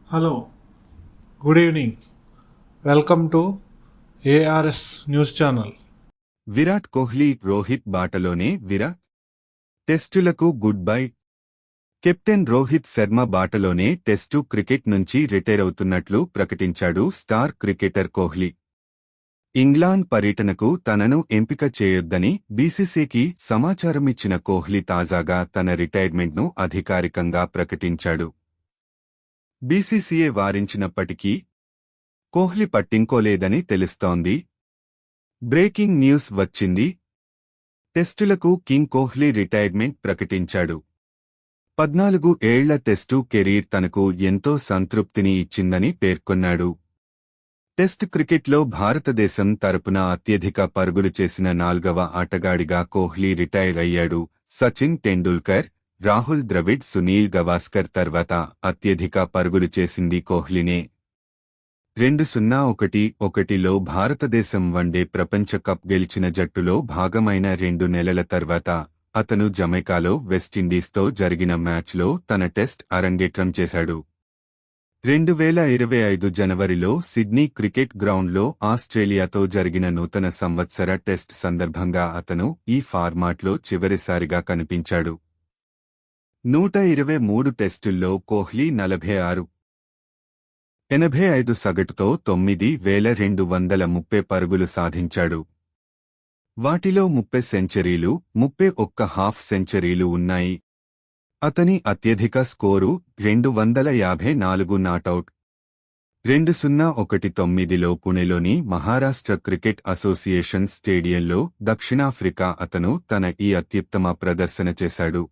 Hello, good evening. Welcome to ARS news channel. Virat Kohli Rohit బాటలోనే టెస్టులకు goodbye. Captain Rohit Sharma బాటలోనే test cricket నుంచి రిటైరవుతున్నట్లు ప్రకటించాడు స్టార్ క్రికెటర్ కోహ్లీ. ఇంగ్లాండ్ పర్యటనకు తనను ఎంపిక చేయొద్దని బీసీసీకి సమాచారమిచ్చిన కోహ్లీ తాజాగా తన రిటైర్మెంట్ను అధికారికంగా ప్రకటించాడు. బీసీసీఏ వారించినప్పటికీ కోహ్లీ పట్టింకోలేదని తెలుస్తోంది. బ్రేకింగ్ న్యూస్ వచ్చింది. టెస్టులకు కింగ్ కోహ్లీ రిటైర్మెంట్ ప్రకటించాడు. 14 ఏళ్ల టెస్టు కెరీర్ తనకు ఎంతో సంతృప్తిని ఇచ్చిందని పేర్కొన్నాడు. టెస్ట్ క్రికెట్లో భారతదేశం తరపున అత్యధిక పరుగులు చేసిన 4వ ఆటగాడిగా కోహ్లీ రిటైర్ అయ్యాడు. సచిన్ టెండూల్కర్, రాహుల్ ద్రవిడ్, సునీల్ గవాస్కర్ తర్వాత అత్యధిక పరుగులు చేసింది కోహ్లీనే. 2011లో భారతదేశం వన్డే ప్రపంచ కప్ గెలిచిన జట్టులో భాగమైన 2 నెలల తర్వాత అతను జమైకాలో వెస్టిండీస్తో జరిగిన మ్యాచ్లో తన టెస్ట్ అరంగేట్రం చేశాడు. 2025 జనవరిలో సిడ్నీ క్రికెట్ గ్రౌండ్లో ఆస్ట్రేలియాతో జరిగిన నూతన సంవత్సర టెస్ట్ సందర్భంగా అతను ఈ ఫార్మాట్లో చివరిసారిగా కనిపించాడు. 123 టెస్టుల్లో కోహ్లీ 46.85 సగటుతో 9,230 పరుగులు సాధించాడు. వాటిలో 30 సెంచరీలు, 31 హాఫ్ సెంచరీలు ఉన్నాయి. అతని అత్యధిక స్కోరు 254 నాటౌట్. 2019లో పుణెలోని మహారాష్ట్ర క్రికెట్ అసోసియేషన్ స్టేడియంలో దక్షిణాఫ్రికా అతను తన ఈ అత్యుత్తమ ప్రదర్శన చేశాడు.